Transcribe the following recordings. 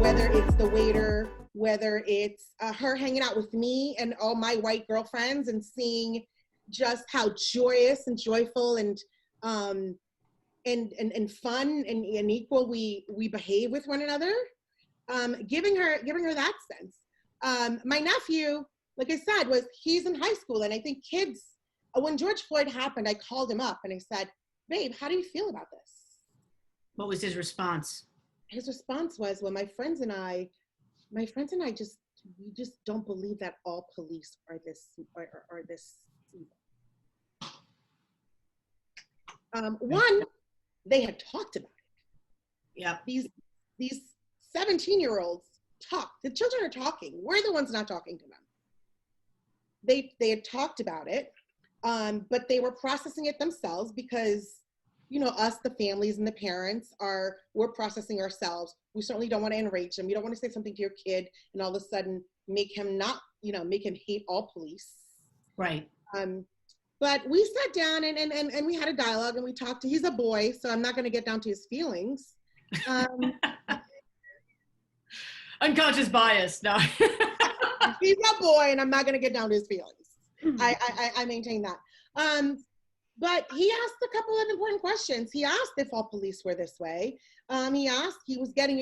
Whether it's the waiter, whether it's her hanging out with me and all my white girlfriends and seeing just how joyous and joyful and fun and equal we behave with one another, giving her that sense. My nephew, like I said, he's in high school, and I think kids, when George Floyd happened, I called him up and I said, babe, how do you feel about this? What was his response? His response was, well, my friends and I just don't believe that all police are this evil. One, they had talked about it. Yeah. These 17-year-olds talk. The children are talking. We're the ones not talking to them. They had talked about it, but they were processing it themselves because, us, the families and the parents, we're processing ourselves. We certainly don't want to enrage them. You don't want to say something to your kid and all of a sudden make him hate all police. Right. But we sat down and we had a dialogue and we talked. He's a boy, so I'm not going to get down to his feelings. Unconscious bias. No. He's a boy, and I'm not going to get down to his feelings. I maintain that. But he asked a couple of important questions. He asked if all police were this way. He was getting,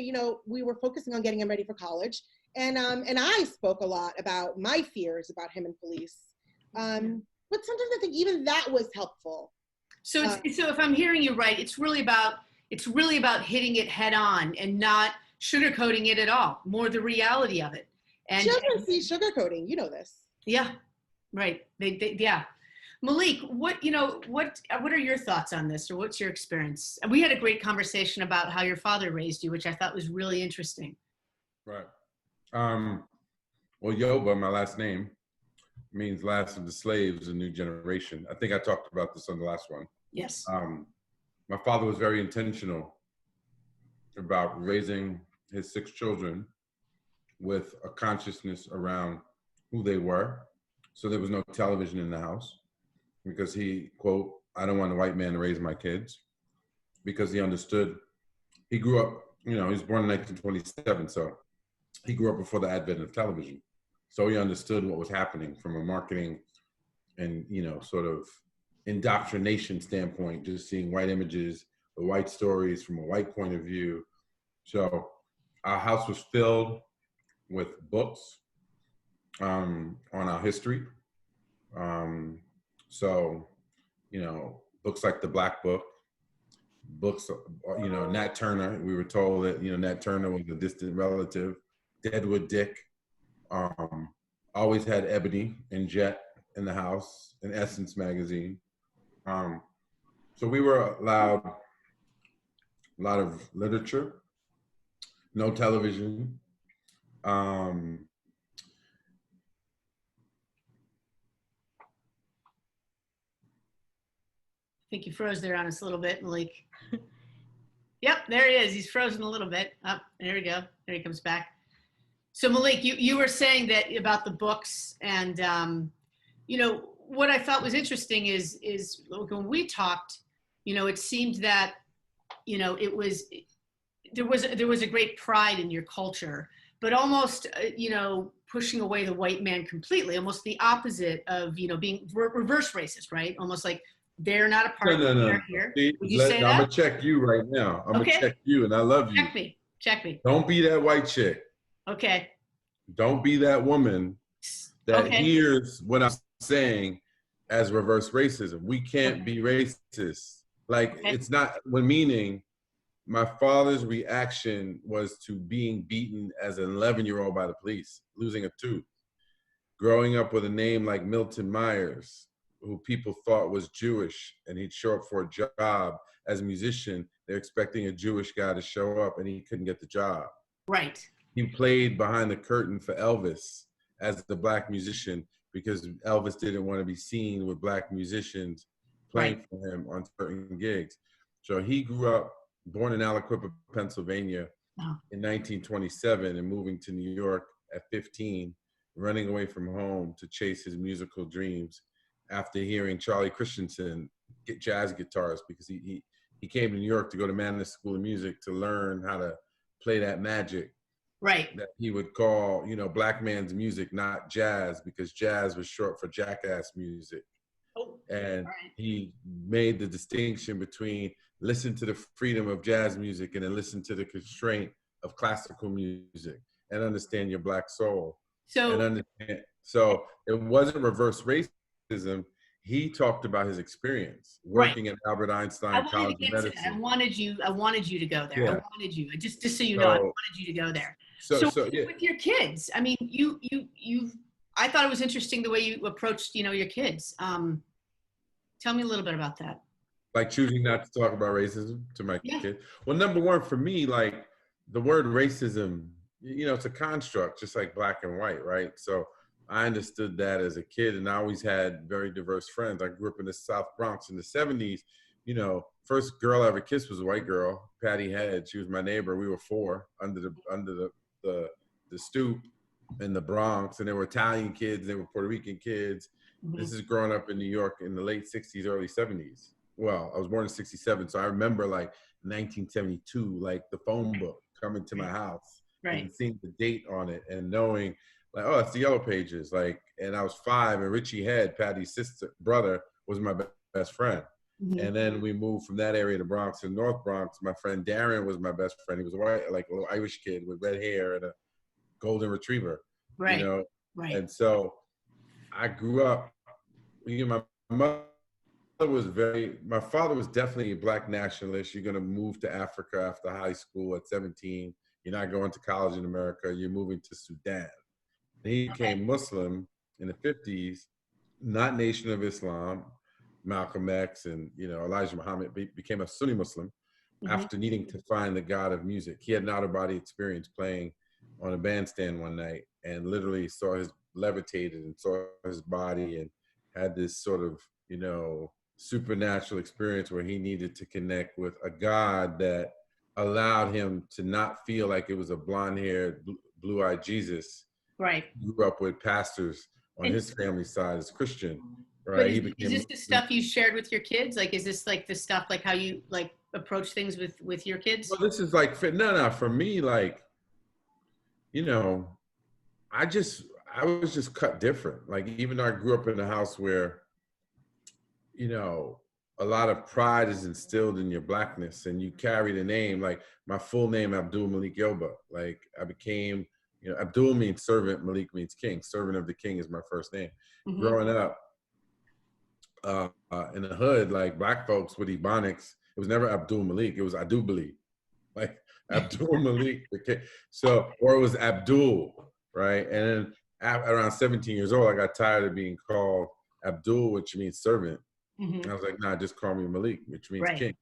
we were focusing on getting him ready for college. And I spoke a lot about my fears about him and police. But sometimes I think even that was helpful. So if I'm hearing you right, it's really about hitting it head on and not sugarcoating it at all, more the reality of it. And children see sugarcoating, you know this. Yeah, right. Yeah. Malik, what are your thoughts on this, or what's your experience? We had a great conversation about how your father raised you, which I thought was really interesting. Right. Well, Yoba, my last name, means last of the slaves, a new generation. I think I talked about this on the last one. Yes. My father was very intentional about raising his 6 children with a consciousness around who they were. So there was no television in the house because he, quote, I don't want a white man to raise my kids, because he understood. He grew up, he was born in 1927, so he grew up before the advent of television. So he understood what was happening from a marketing and, sort of indoctrination standpoint, just seeing white images, the white stories from a white point of view. So our house was filled with books on our history. Books like the Black Book, books, Nat Turner. We were told that, Nat Turner was a distant relative. Deadwood Dick. Always had Ebony and Jet in the house, and Essence magazine. So we were allowed a lot of literature, no television. I think you froze there on us a little bit, Malik. Yep, there he is. He's frozen a little bit. Oh, there we go. There he comes back. So Malik, you were saying that about the books, and what I thought was interesting is when we talked, it seemed that there was a great pride in your culture, but almost pushing away the white man completely, almost the opposite of being reverse racist, right? Almost like they're not a part of it here. Would you say that? I'm gonna check you right now. I'm gonna check you, and I love you. Check me. Don't be that white chick. Okay. Don't be that woman that hears what I'm saying as reverse racism. We can't be racist. It's not, meaning my father's reaction was to being beaten as an 11-year-old by the police, losing a tooth, growing up with a name like Milton Myers, who people thought was Jewish, and he'd show up for a job as a musician they're expecting a Jewish guy to show up, and he couldn't get the job. Right. He played behind the curtain for Elvis as the black musician because Elvis didn't want to be seen with black musicians playing for him on certain gigs. So he grew up, born in Aliquippa, Pennsylvania in 1927 and moving to New York at 15, running away from home to chase his musical dreams after hearing Charlie Christensen get jazz guitars, because he came to New York to go to Mannes School of Music to learn how to play that magic. Right. That he would call, you know, black man's music, not jazz, because jazz was short for jackass music. Oh, and right. he made the distinction between listen to the freedom of jazz music and then listen to the constraint of classical music and understand your black soul. So it wasn't reverse racism. He talked about his experience working at Albert Einstein College of Medicine. I wanted you to go there. Yeah. I wanted you, just so you know, I wanted you to go there. So yeah. With your kids, I mean, I thought it was interesting the way you approached, you know, your kids. Tell me a little bit about that. Like choosing not to talk about racism to my kid. Well, number one, for me, like the word racism, you know, it's a construct, just like black and white, right? So I understood that as a kid, and I always had very diverse friends. I grew up in the South Bronx in the 70s. You know, first girl I ever kissed was a white girl, Patty Head. She was my neighbor. We were 4 under the stoop in the Bronx, and there were Italian kids, there were Puerto Rican kids. Mm-hmm. This is growing up in New York in the late 60s, early 70s. Well, I was born in 67, so I remember like 1972, like the phone book coming to my house and seeing the date on it and knowing like, oh, that's the Yellow Pages. Like, and I was 5, and Richie Head, Patty's brother, was my best friend. Mm-hmm. And then we moved from that area to Bronx to North Bronx. My friend Darren was my best friend. He was a white, like a little Irish kid with red hair and a golden retriever. Right. You know? Right. And so I grew up, you know, my father was definitely a black nationalist. You're going to move to Africa after high school at 17. You're not going to college in America. You're moving to Sudan. And he became Muslim in the 50s, not Nation of Islam. Malcolm X and, you know, Elijah Muhammad became a Sunni Muslim after needing to find the God of music. He had an out-of-body experience playing on a bandstand one night and literally levitated and saw his body and had this sort of, you know, supernatural experience where he needed to connect with a God that allowed him to not feel like it was a blonde-haired, blue-eyed Jesus. Right. He grew up with pastors on his family side as Christian. Right. Is this the stuff you shared with your kids? Like, is this like the stuff, like how you like approach things with your kids? Well, this is like, for me, like, you know, I was just cut different. Like, even though I grew up in a house where, you know, a lot of pride is instilled in your blackness and you carry the name, like my full name, Abdul Malik Yoba. Like I became, you know, Abdul means servant, Malik means king. Servant of the king is my first name. Mm-hmm. Growing up, in the hood, like black folks with Ebonics, it was never Abdul Malik, it was Adubali, like Abdul Malik. So, or it was Abdul, right? And then around 17 years old, I got tired of being called Abdul, which means servant. Mm-hmm. I was like, nah, just call me Malik, which means king.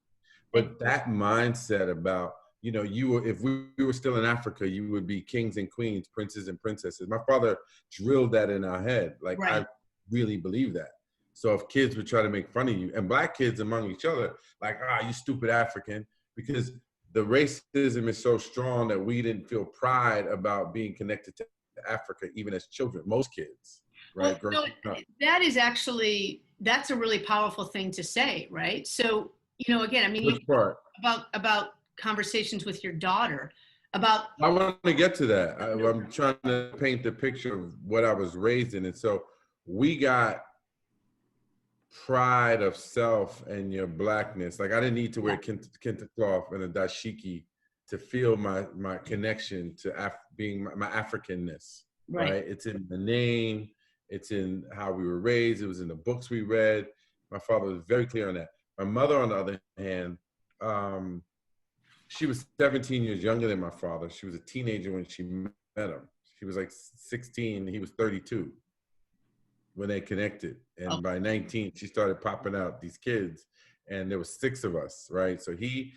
But that mindset about, you know, if we were still in Africa, you would be kings and queens, princes and princesses. My father drilled that in our head. Like, I really believe that. So if kids would try to make fun of you, and black kids among each other, like, you stupid African, because the racism is so strong that we didn't feel pride about being connected to Africa, even as children, most kids, right? Well, no, that is actually, that's a really powerful thing to say, right? So, you know, again, I mean, which part? About conversations with your daughter, about. I want to get to that. I'm trying to paint the picture of what I was raised in. And so we got pride of self and your blackness. Like I didn't need to wear kente cloth and a dashiki to feel my connection to being my Africanness, right? It's in the name, it's in how we were raised, it was in the books we read. My father was very clear on that. My mother, on the other hand, she was 17 years younger than my father. She was a teenager when she met him. She was like 16, he was 32 when they connected. And by 19, she started popping out these kids, and there was 6 of us, right? So he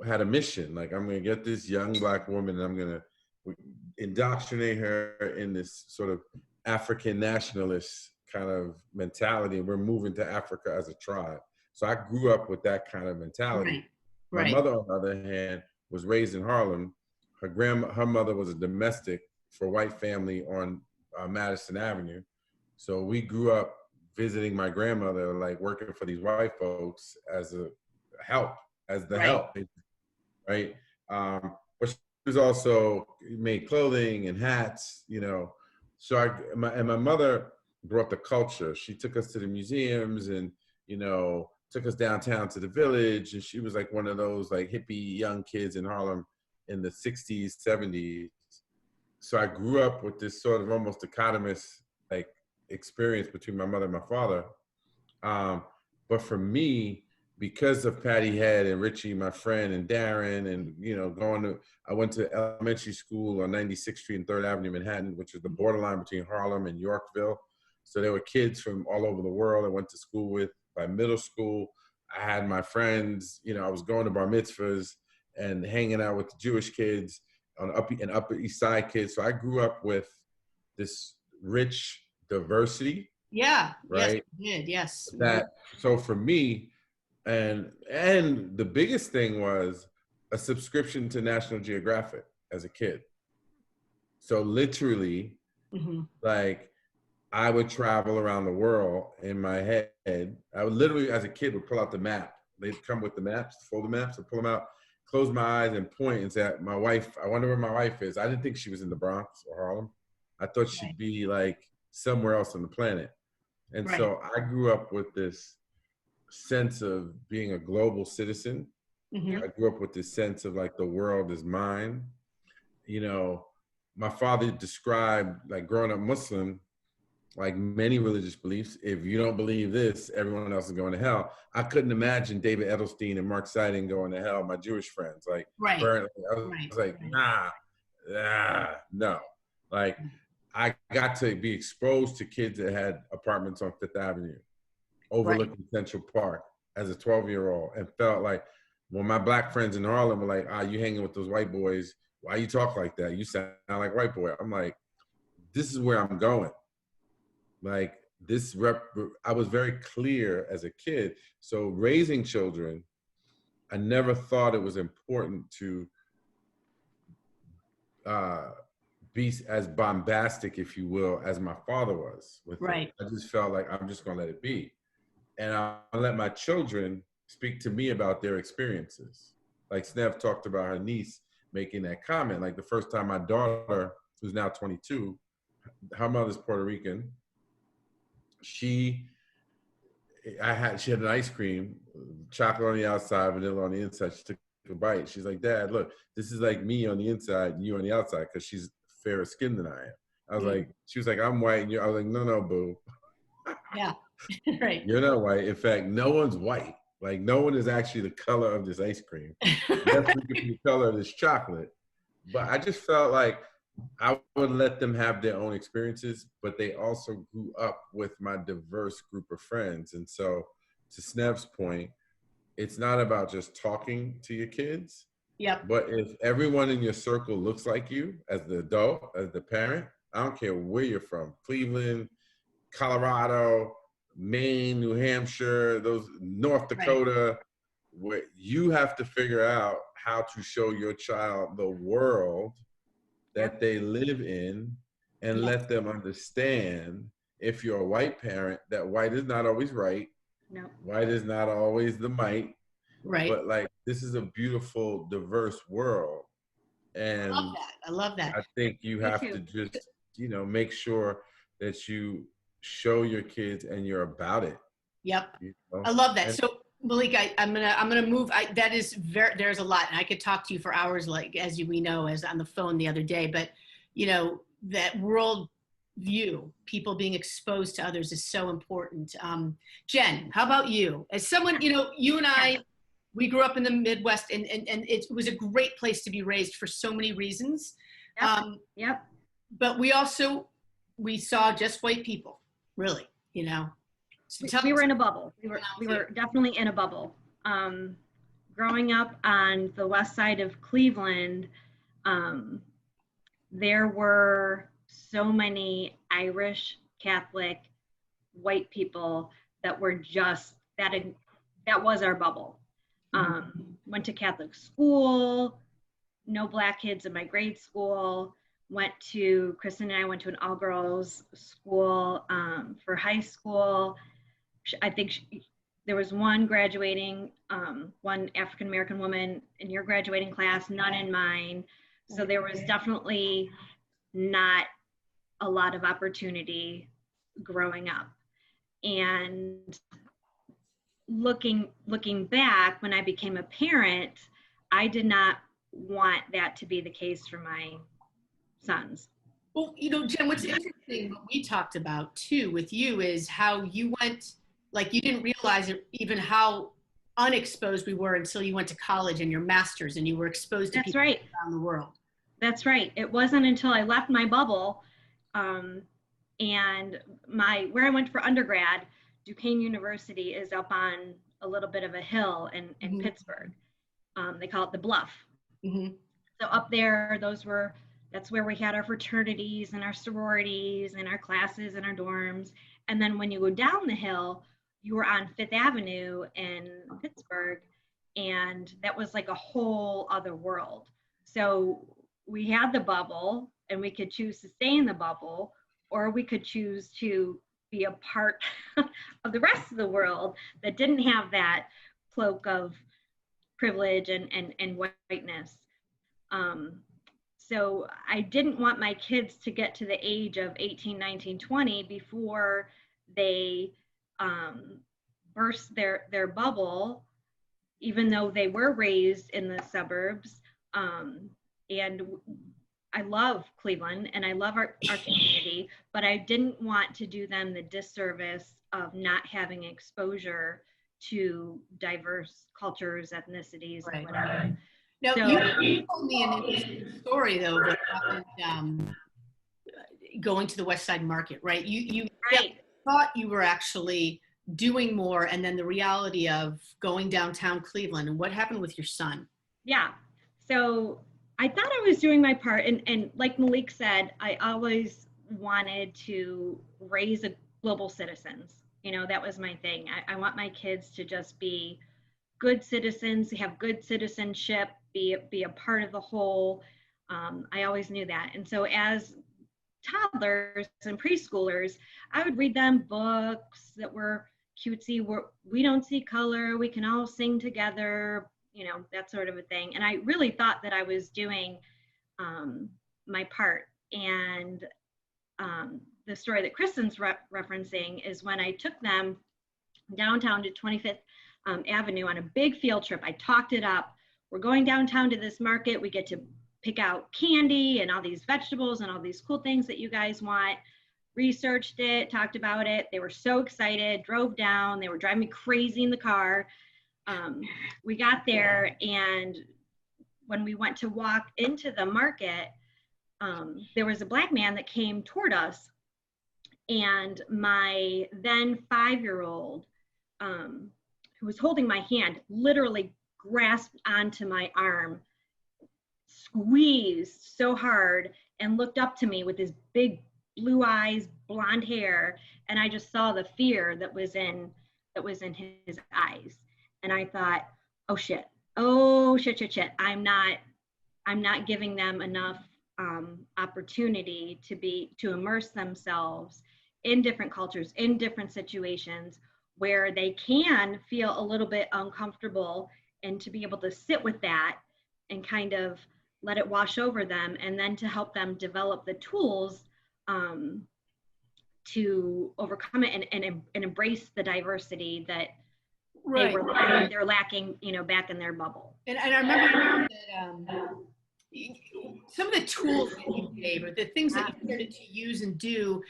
had a mission. Like, I'm going to get this young Black woman and I'm going to indoctrinate her in this sort of African nationalist kind of mentality. We're moving to Africa as a tribe. So I grew up with that kind of mentality. Right. My mother, on the other hand, was raised in Harlem. Her mother was a domestic for a white family on Madison Avenue. So we grew up visiting my grandmother, like working for these white folks as the help, right? But she was also made clothing and hats, you know. So my mother brought the culture. She took us to the museums and, you know, took us downtown to the village. And she was like one of those like hippie young kids in Harlem in the 60s, 70s. So I grew up with this sort of almost dichotomous like experience between my mother and my father. But for me, because of Patty Head and Richie, my friend, and Darren, and, you know, I went to elementary school on 96th Street and 3rd Avenue, Manhattan, which is the borderline between Harlem and Yorkville. So there were kids from all over the world I went to school with. By middle school, I had my friends, you know, I was going to bar mitzvahs and hanging out with the Jewish kids on Upper East Side kids. So I grew up with this rich diversity. Yeah. Right. Yes, you did. Yes. So for me, and the biggest thing was a subscription to National Geographic as a kid. So literally, like, I would travel around the world in my head. I would literally, as a kid, would pull out the map. They'd come with the maps, fold the maps, and pull them out, close my eyes and point and say, my wife, I wonder where my wife is. I didn't think she was in the Bronx or Harlem. I thought she'd be like somewhere else on the planet. And so I grew up with this sense of being a global citizen. I grew up with this sense of like the world is mine. You know, my father described like growing up Muslim, like many religious beliefs, if you don't believe this, everyone else is going to hell. I couldn't imagine David Edelstein and Mark Siding going to hell, my Jewish friends. Like, I was like, no. Like, I got to be exposed to kids that had apartments on Fifth Avenue, overlooking Central Park as a 12-year-old, and felt like when my Black friends in Harlem were like, you hanging with those white boys, why you talk like that? You sound like a white boy. I'm like, this is where I'm going. Like, I was very clear as a kid. So raising children, I never thought it was important to be as bombastic, if you will, as my father was with it. I just felt like I'm just gonna let it be. And I'll let my children speak to me about their experiences. Like Snev talked about her niece making that comment. Like the first time my daughter, who's now 22, her mother's Puerto Rican, she had an ice cream, chocolate on the outside, vanilla on the inside. She took a bite. She's like, Dad, look, this is like me on the inside and you on the outside, because she's fairer skinned than I am. I was like, she was like, I'm white. And I was like, no, boo. Yeah, right. You're not white. In fact, no one's white. Like, no one is actually the color of this ice cream. Yes, we could be the color of this chocolate. But I just felt like I would let them have their own experiences, but they also grew up with my diverse group of friends. And so, to Snev's point, it's not about just talking to your kids. Yep. But if everyone in your circle looks like you as the adult, as the parent, I don't care where you're from, Cleveland, Colorado, Maine, New Hampshire, those North Dakota, where you have to figure out how to show your child the world that they live in and let them understand, if you're a white parent, that white is not always right. No. White is not always the might. Right. But like, this is a beautiful, diverse world. And I love that. I think you have to just, you know, make sure that you show your kids and you're about it. Yep. You know? I love that. So Malik, I'm gonna move. That is there's a lot, and I could talk to you for hours, like we know, as on the phone the other day. But you know, that world view, people being exposed to others, is so important. Jen, how about you? As someone, you know, you and I, we grew up in the Midwest, and it was a great place to be raised for so many reasons. Yep. But we saw just white people, really, you know. So we were in a bubble. We were definitely in a bubble. growing up on the west side of Cleveland, there were so many Irish, Catholic, white people that were just, that was our bubble. Went to Catholic school, no black kids in my grade school. Kristen and I went to an all-girls school for high school. I think there was one graduating, one African-American woman in your graduating class, none in mine. So there was definitely not a lot of opportunity growing up. And looking back, when I became a parent, I did not want that to be the case for my sons. Well, you know, Jen, what's interesting, what we talked about too with you is how you went, like you didn't realize even how unexposed we were until you went to college and your master's and you were exposed to That's people right. around the world. That's right. It wasn't until I left my bubble and where I went for undergrad, Duquesne University is up on a little bit of a hill in Pittsburgh. They call it the Bluff. So up there, that's where we had our fraternities and our sororities and our classes and our dorms. And then when you go down the hill, you were on Fifth Avenue in Pittsburgh, and that was like a whole other world. So we had the bubble, and we could choose to stay in the bubble, or we could choose to be a part of the rest of the world that didn't have that cloak of privilege and whiteness. So I didn't want my kids to get to the age of 18, 19, 20 before they burst their bubble, even though they were raised in the suburbs. And I love Cleveland and I love our community, but I didn't want to do them the disservice of not having exposure to diverse cultures, ethnicities, and whatever. Now, So, you told me an interesting story, though, that happened going to the West Side Market, right? You right. thought you were actually doing more, and then the reality of going downtown Cleveland. And what happened with your son? Yeah. So I thought I was doing my part. And like Malik said, I always wanted to raise global citizens. You know, that was my thing. I want my kids to just be good citizens, have good citizenship, be a part of the whole. I always knew that. And so as toddlers and preschoolers, I would read them books that were cutesy, we don't see color, we can all sing together, you know, that sort of a thing. And I really thought that I was doing my part. And the story that Kristen's referencing is when I took them downtown to 25th Avenue on a big field trip. I talked it up. We're going downtown to this market. We get to pick out candy and all these vegetables and all these cool things that you guys want. Researched it, talked about it. They were so excited, drove down. They were driving me crazy in the car. We got there, and when we went to walk into the market, there was a black man that came toward us, and my then 5-year-old, who was holding my hand, literally grasped onto my arm, squeezed so hard, and looked up to me with his big blue eyes, blonde hair, and I just saw the fear that was in his eyes. And I thought, oh shit, I'm not giving them enough opportunity to immerse themselves in different cultures, in different situations where they can feel a little bit uncomfortable, and to be able to sit with that and kind of let it wash over them, and then to help them develop the tools to overcome it and embrace the diversity that they're lacking, you know, back in their bubble. And I remember that some of the tools that you gave, or the things that you started to use and do,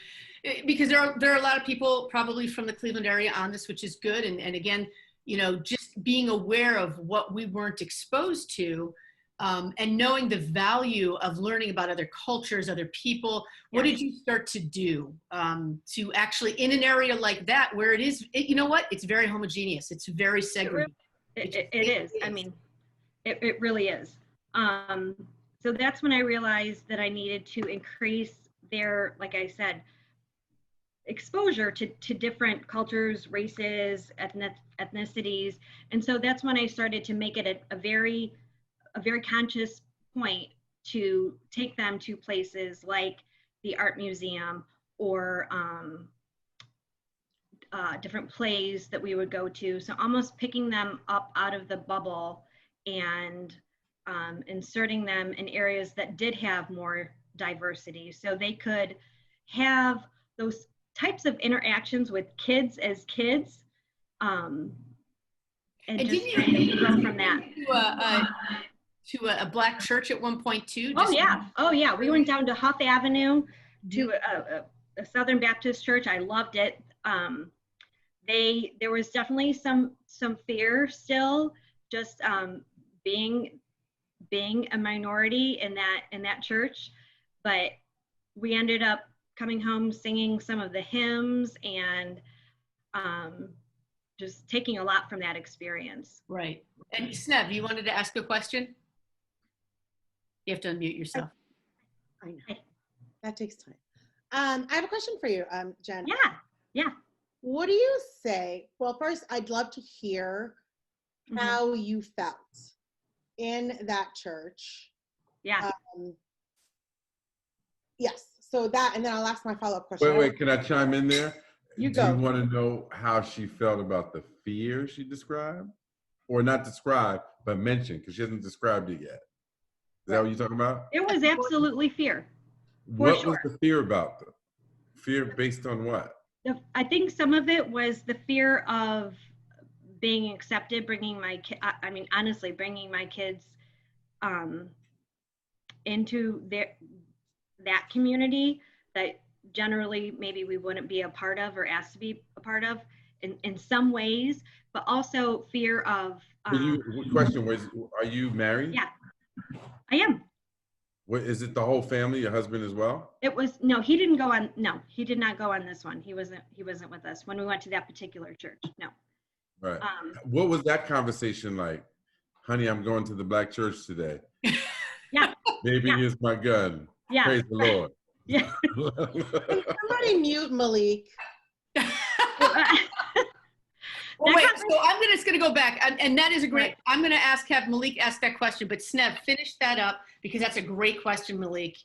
because there are a lot of people probably from the Cleveland area on this, which is good. And again, you know, just being aware of what we weren't exposed to, and knowing the value of learning about other cultures, other people. What did you start to do to actually, in an area like that, where you know what, it's very homogeneous, it's very segregated. It is. I mean, it really is. So that's when I realized that I needed to increase their, like I said, exposure to different cultures, races, ethnicities. And so that's when I started to make it a very conscious point to take them to places like the art museum or different plays that we would go to. So almost picking them up out of the bubble and inserting them in areas that did have more diversity, so they could have those types of interactions with kids as kids, and just didn't you grow from that. To a black church at one point too? Oh yeah, we went down to Huff Avenue to a Southern Baptist church. I loved it. There was definitely some fear still, just being a minority in that church, but we ended up coming home singing some of the hymns and just taking a lot from that experience. Right. And Snev, you wanted to ask a question? You have to unmute yourself. I know. That takes time. I have a question for you, Jen. Yeah. What do you say? Well, first, I'd love to hear how you felt in that church. Yeah. Yes. So that, and then I'll ask my follow-up question. Wait, can I chime in there? You Do go. you want to know how she felt about the fear she described? Or not described, but mentioned, because she hasn't described it yet. Is that what you're talking about? It was absolutely fear. What was the fear about? The fear based on what? I think some of it was the fear of being accepted, bringing my kids into that community that generally maybe we wouldn't be a part of or asked to be a part of in some ways, but also fear of. Question was, are you married? Yeah, I am. What, is it the whole family, your husband as well? It was, no, he did not go on this one. He wasn't with us when we went to that particular church. No. Right. What was that conversation like? Honey, I'm going to the black church today. Yeah. Baby is my gun. Yeah. Praise the Lord. Yeah. Can somebody mute Malik? Well, wait, so I'm just going to go back, and that is a great, I'm going to have Malik ask that question, but Snev, finish that up, because that's a great question, Malik.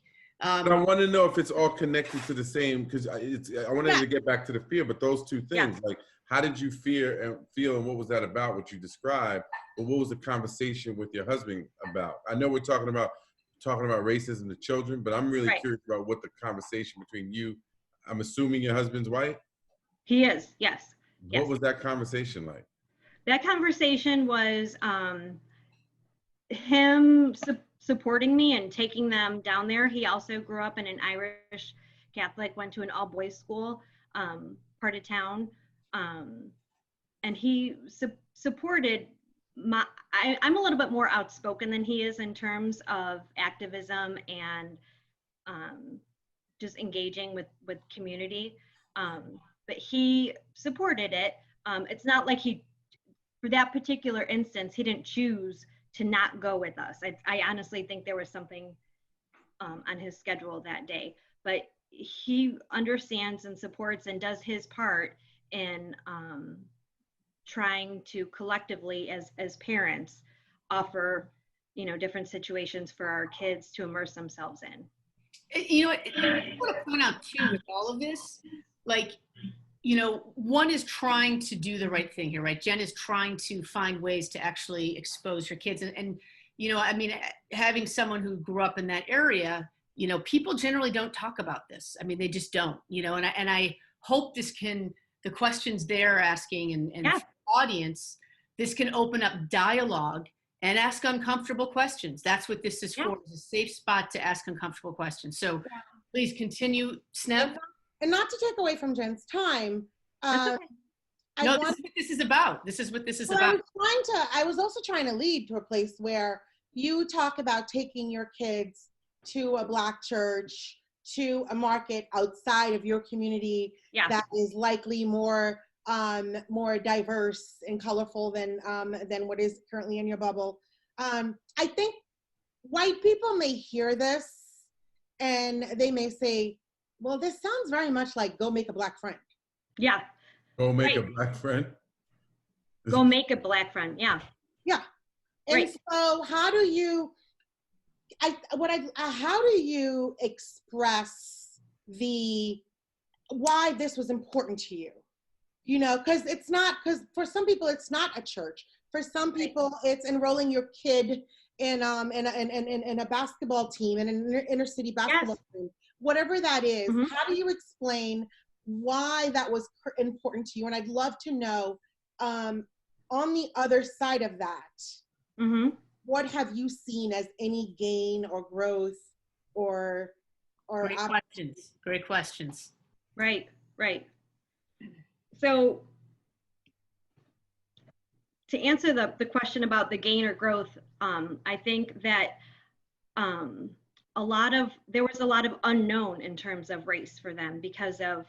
But I want to know if it's all connected to the same, because I wanted to get back to the fear, but those two things, like, how did you feel, and what was that about, what you described, but what was the conversation with your husband about? I know we're talking about racism to children, but I'm really curious about what the conversation between you, I'm assuming your husband's white? He is, yes. What was that conversation like? That conversation was him supporting me and taking them down there. He also grew up in an Irish Catholic, went to an all-boys school, part of town. And he supported I'm a little bit more outspoken than he is in terms of activism and just engaging with community. But he supported it. It's not like for that particular instance, he didn't choose to not go with us. I honestly think there was something on his schedule that day, but he understands and supports and does his part in trying to collectively as parents offer, different situations for our kids to immerse themselves in. I want to point out too with all of this, like, one is trying to do the right thing here, right? Jen is trying to find ways to actually expose her kids. And having someone who grew up in that area, people generally don't talk about this. I mean, they just don't, and I hope the questions they're asking and the audience, this can open up dialogue and ask uncomfortable questions. That's what this is for, is a safe spot to ask uncomfortable questions. So please continue, Snev. And not to take away from Jen's time. This is what this is about. This is what this is about. I was also trying to lead to a place where you talk about taking your kids to a Black church, to a market outside of your community that is likely more more diverse and colorful than what is currently in your bubble. I think white people may hear this and they may say, well, this sounds very much like go make a black friend. Yeah. Go make a Right. black friend. Go make a black friend. Yeah. Yeah. And Right. so how do you, how do you express why this was important to you? You know, because for some people, it's not a church. For some people, it's enrolling your kid in a basketball team, in an inner city basketball team, whatever that is. Mhm. How do you explain why that was important to you? And I'd love to know, on the other side of that, Mm-hmm. what have you seen as any gain or growth or Great questions. Great questions. Right. Right. So to answer the question about the gain or growth, I think that there was a lot of unknown in terms of race for them because of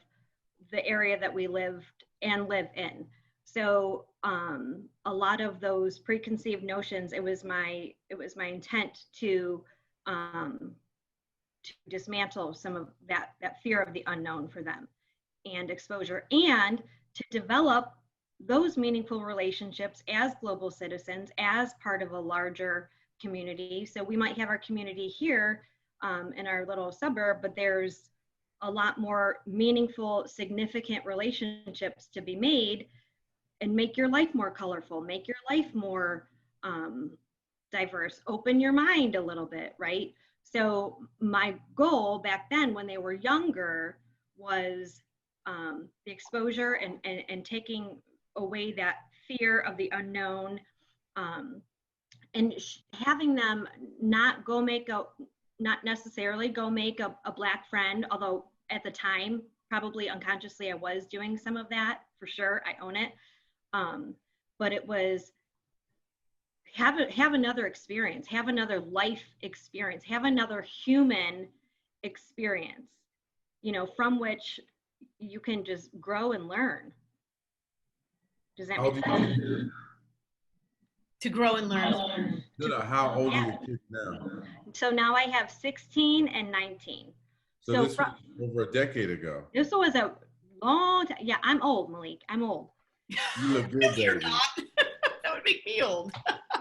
the area that we live in. So a lot of those preconceived notions, it was my intent to dismantle some of that fear of the unknown for them and exposure, and to develop those meaningful relationships as global citizens, as part of a larger community. So we might have our community here in our little suburb, but there's a lot more meaningful, significant relationships to be made, and make your life more colorful, make your life more diverse, open your mind a little bit, right? So my goal back then when they were younger was the exposure and taking away that fear of the unknown, and having them not necessarily go make a black friend, although at the time, probably unconsciously, I was doing some of that for sure. I own it. But it was have another experience, have another life experience, have another human experience, you know, from which you can just grow and learn. Does that make sense? To grow and learn. No, how old are your kids now? So now I have 16 and 19. So this was over a decade ago. This was a long time. Yeah, I'm old, Malik. I'm old. You look good, You're baby. not. That would make me old.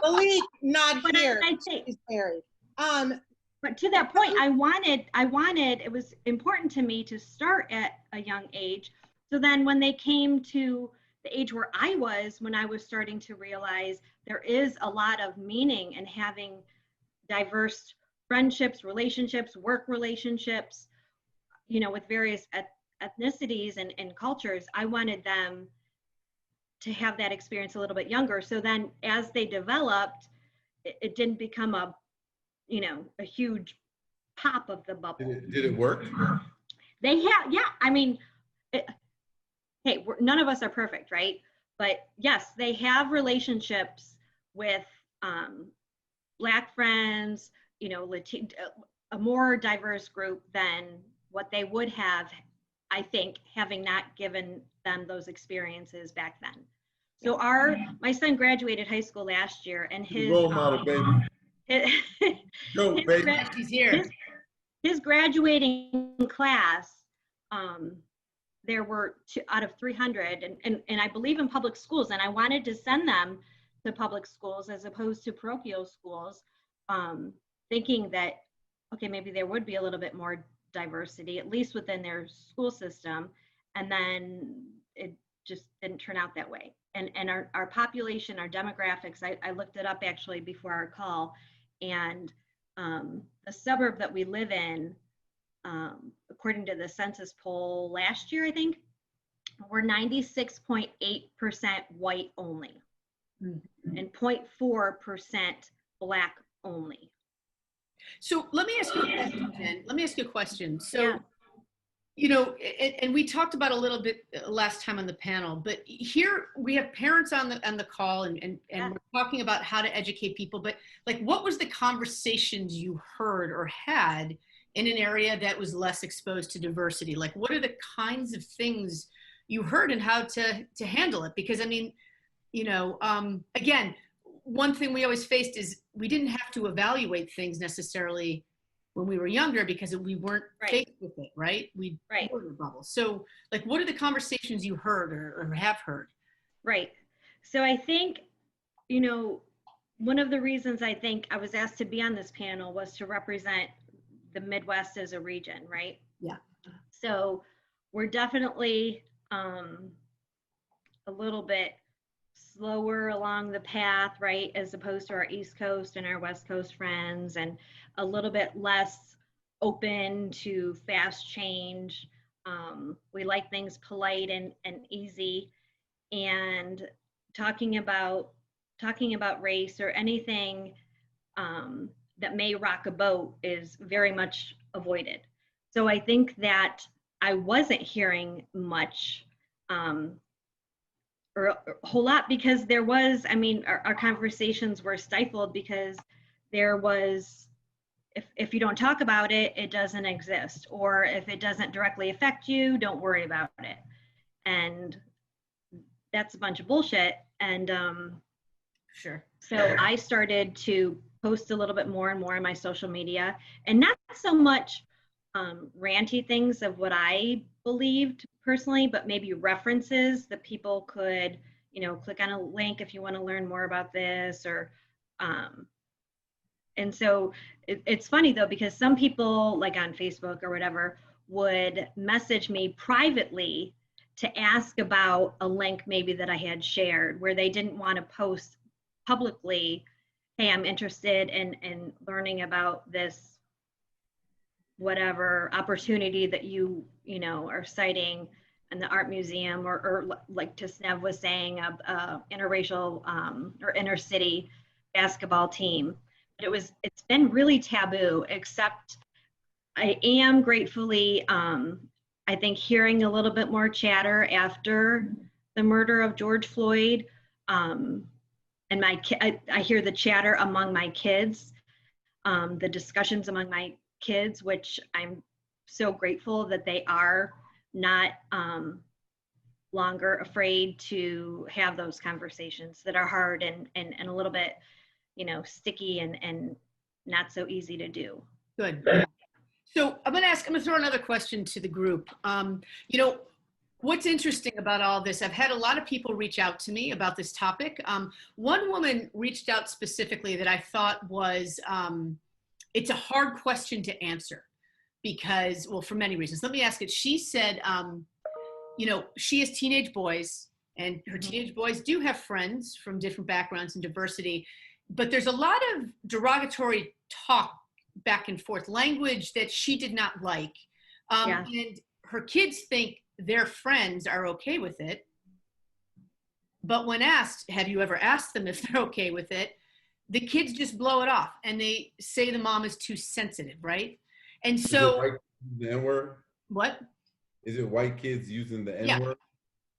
Malik, not But here. I'd say, She's married. but to that point, I wanted, it was important to me to start at a young age. So then when they came to the age where I was, when I was starting to realize there is a lot of meaning in having diverse friendships, relationships, work relationships, you know, with various ethnicities and cultures, I wanted them to have that experience a little bit younger. So then as they developed, it didn't become a huge pop of the bubble. Did it work? They have, yeah, I mean, hey, none of us are perfect, right? But yes, they have relationships with Black friends, you know, a more diverse group than what they would have, I think, having not given them those experiences back then. So my son graduated high school last year, and his role model, baby. Go, baby. She's here. His graduating class, there were out of 300, and I believe in public schools, and I wanted to send them to public schools as opposed to parochial schools, thinking that, okay, maybe there would be a little bit more diversity, at least within their school system, and then it just didn't turn out that way. And our population, our demographics, I looked it up actually before our call, and the suburb that we live in, according to the census poll last year, I think, we're 96.8% white only, and 0.4% Black only. So let me ask you a question, Jen. Let me ask you a question. So, Yeah. you know, and we talked about a little bit last time on the panel, but here we have parents on the call, and Yeah. we're talking about how to educate people. But like, what was the conversations you heard or had in an area that was less exposed to diversity? Like, what are the kinds of things you heard and how to handle it. Because I mean, you know, again, one thing we always faced is we didn't have to evaluate things necessarily when we were younger because we weren't faced with it, right? We were in a bubble. So like, what are the conversations you heard or have heard? Right. So I think, you know, one of the reasons I think I was asked to be on this panel was to represent the Midwest as a region, right? Yeah. So we're definitely a little bit slower along the path, right, as opposed to our East Coast and our West Coast friends, and a little bit less open to fast change. We like things polite and easy, and talking about race or anything that may rock a boat is very much avoided. So I think that I wasn't hearing much or a whole lot because there was, I mean, our conversations were stifled because there was, if you don't talk about it, it doesn't exist. Or if it doesn't directly affect you, don't worry about it. And that's a bunch of bullshit. And sure. So I started to post a little bit more and more on my social media, and not so much ranty things of what I believed personally, but maybe references that people could, you know, click on a link if you want to learn more about this, or and so it's funny though, because some people like on Facebook or whatever would message me privately to ask about a link maybe that I had shared where they didn't want to post publicly, hey, I'm interested in learning about this whatever opportunity that you know are citing in the art museum, or like Tisnev was saying, a interracial or intercity basketball team. But it's been really taboo, except I am gratefully I think hearing a little bit more chatter after the murder of George Floyd. And I hear the chatter among my kids, the discussions among my kids, which I'm so grateful that they are not longer afraid to have those conversations that are hard and a little bit, you know, sticky and not so easy to do. Good. So I'm going to throw another question to the group. You know, what's interesting about all this, I've had a lot of people reach out to me about this topic. One woman reached out specifically that I thought was, it's a hard question to answer because, well, for many reasons. Let me ask it. She said, you know, she has teenage boys, and her teenage boys do have friends from different backgrounds and diversity, but there's a lot of derogatory talk back and forth, language that she did not like. And her kids think their friends are okay with it. But when asked, have you ever asked them if they're okay with it? The kids just blow it off and they say the mom is too sensitive, right? And so, is it the N-word? What? Is it white kids using the N-word? Yeah.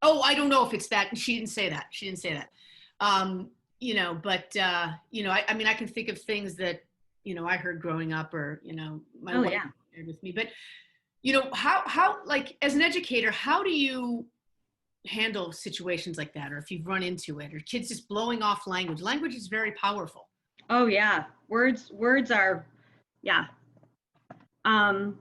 Oh, I don't know if it's that. She didn't say that. She didn't say that. You know, but you know, I mean, I can think of things that, you know, I heard growing up, or, you know, my wife shared with me. But, you know, how, like, as an educator, how do you handle situations like that? Or if you've run into it, or kids just blowing off language? Language is very powerful. Oh yeah, words are, yeah. And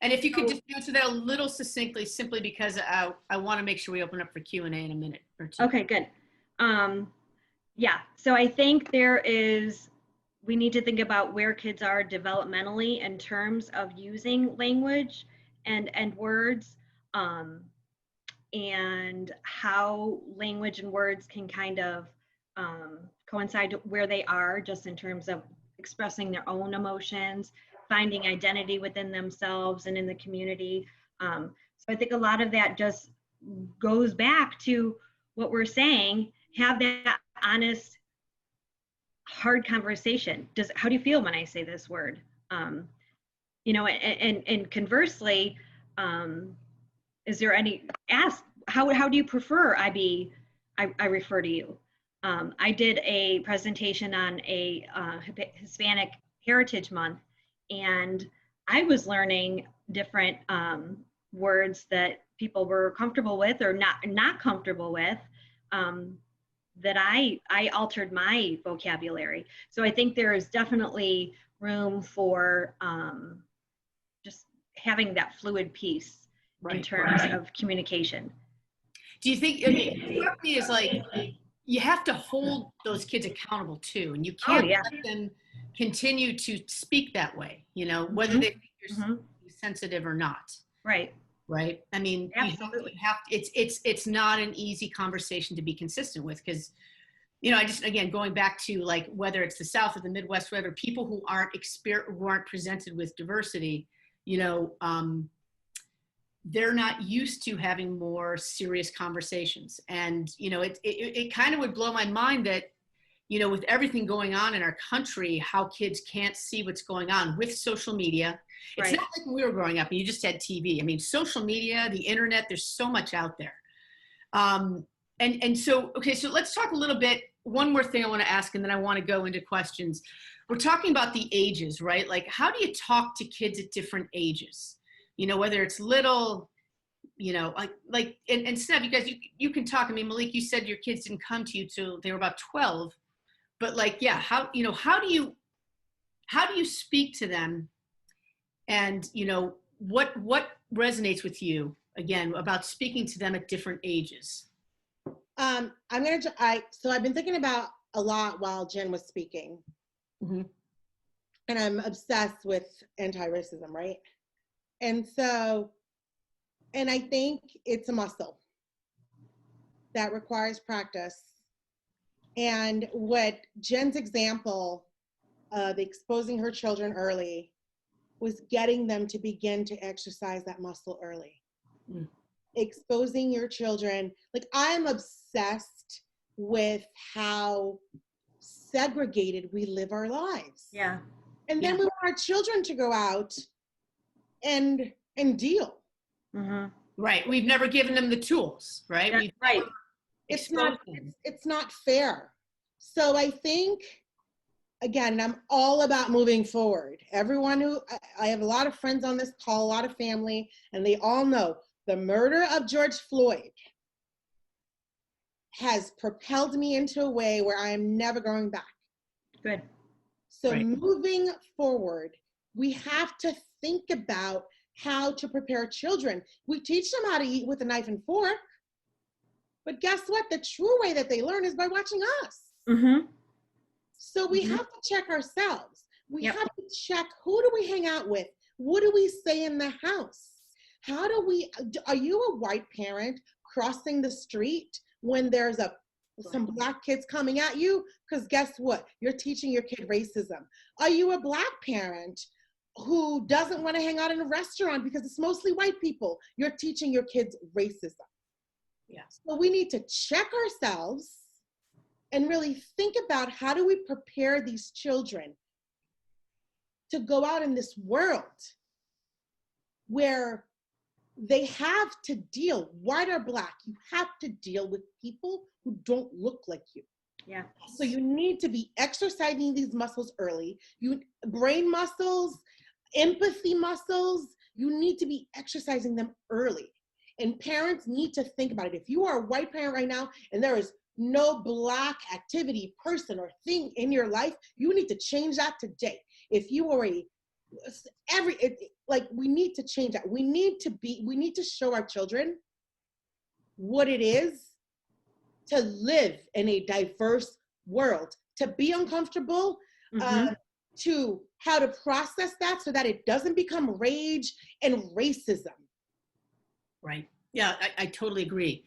if you could just answer that a little succinctly, simply because I want to make sure we open up for Q&A in a minute or two. Okay, good. Yeah, so I think we need to think about where kids are developmentally in terms of using language and words, and how language and words can kind of coincide where they are, just in terms of expressing their own emotions, finding identity within themselves and in the community. So I think a lot of that just goes back to what we're saying, have that honest, hard conversation. How do you feel when I say this word? You know, and conversely, is there any, how do you prefer I refer to you? I did a presentation on a Hispanic Heritage Month, and I was learning different words that people were comfortable with or not comfortable with, that I altered my vocabulary. So I think there is definitely room for just having that fluid piece in terms of communication. Do you think, I mean, part of me is like, you have to hold those kids accountable too, and you can't let them continue to speak that way, you know, whether they think you're sensitive or not. Right. Right. I mean, absolutely. It's not an easy conversation to be consistent with, because, you know, I just, again, going back to like, whether it's the South or the Midwest, whether people who aren't presented with diversity, you know, they're not used to having more serious conversations. And, you know, it kind of would blow my mind that, you know, with everything going on in our country, how kids can't see what's going on with social media. It's not like when we were growing up and you just had TV. I mean, social media, the internet, there's so much out there. And so, okay, so let's talk a little bit. One more thing I want to ask, and then I want to go into questions. We're talking about the ages, right? Like, how do you talk to kids at different ages? You know, whether it's little, you know, and Snev, you guys, you can talk. I mean, Malik, you said your kids didn't come to you till they were about 12, but like, yeah, how do you speak to them? And, you know, what resonates with you, again, about speaking to them at different ages? So I've been thinking about a lot while Jen was speaking. And I'm obsessed with anti-racism, right? And I think it's a muscle that requires practice. And what Jen's example of exposing her children early was getting them to begin to exercise that muscle early. Exposing your children. Like, I'm obsessed with how segregated we live our lives. Yeah. And then we want our children to go out and deal. Right. We've never given them the tools, right? It's not fair. So I think, again, I'm all about moving forward. Everyone I have a lot of friends on this call, a lot of family, and they all know the murder of George Floyd has propelled me into a way where I am never going back. Good. So moving forward, we have to think about how to prepare children. We teach them how to eat with a knife and fork, but guess what? The true way that they learn is by watching us. So we have to check ourselves. We have to check, who do we hang out with? What do we say in the house? Are you a white parent crossing the street when there's some Black kids coming at you? Because guess what? You're teaching your kid racism. Are you a Black parent who doesn't want to hang out in a restaurant because it's mostly white people? You're teaching your kids racism. So we need to check ourselves and really think about, how do we prepare these children to go out in this world where they have to deal, white or Black, you have to deal with people who don't look like you. So you need to be exercising these muscles early. Brain muscles, empathy muscles, you need to be exercising them early. And parents need to think about it. If you are a white parent right now and there is no Black activity, person, or thing in your life, you need to change that today. If you are we need to change that. We need to show our children what it is to live in a diverse world, to be uncomfortable, to how to process that so that it doesn't become rage and racism. Right. Yeah, I totally agree.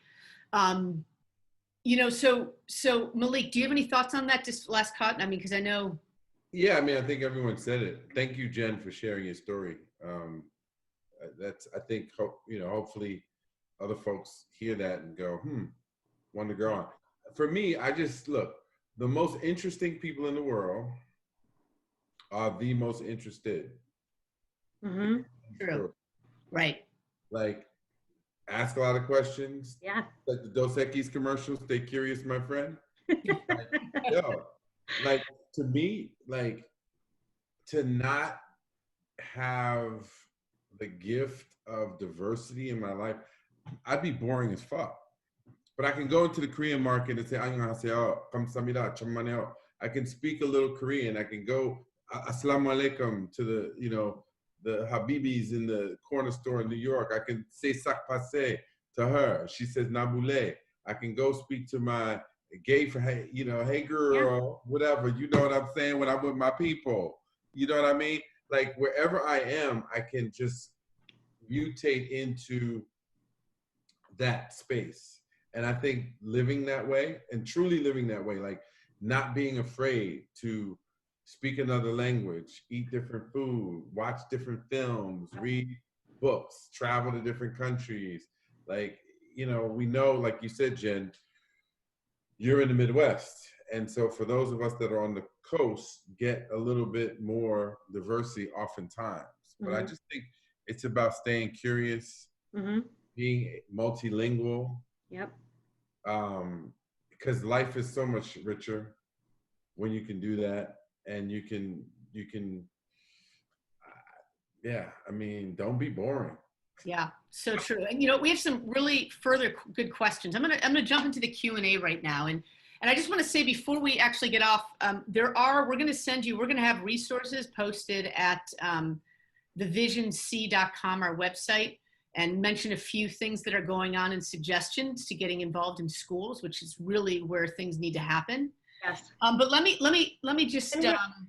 You know, so Malik, do you have any thoughts on that, just last cut? I mean, because I know. Yeah, I mean, I think everyone said it. Thank you, Jen, for sharing your story. I think, you know, hopefully other folks hear that and go, want to go on. For me, look, the most interesting people in the world are the most interested. True. Right. Like, ask a lot of questions. Yeah. Like the Dos Equis commercial, stay curious, my friend. Like, to me, like, to not have the gift of diversity in my life, I'd be boring as fuck. But I can go into the Korean market and say, "Annyeonghaseyo, 감사합니다, 천만에요." I can speak a little Korean. I can go, "Assalamu alaikum" to the, the Habibis in the corner store in New York. I can say "sak passe" to her. She says "nabule." I can go speak to my gay for, hey, "Hey girl," whatever. You know what I'm saying? When I'm with my people, you know what I mean? Like wherever I am, I can just mutate into that space. And I think living that way and truly living that way, like not being afraid to speak another language, eat different food, watch different films, read books, travel to different countries. Like, we know, like you said, Jen, you're in the Midwest. And so for those of us that are on the coast, get a little bit more diversity oftentimes. But I just think it's about staying curious, being multilingual. Yep. Because life is so much richer when you can do that, and you can, I mean, don't be boring. Yeah, so true. And we have some really further good questions. I'm gonna jump into the Q&A right now, and I just want to say before we actually get off, we're gonna have resources posted at thevisionc.com, our website, and mention a few things that are going on and suggestions to getting involved in schools, which is really where things need to happen. Yes. But let me just.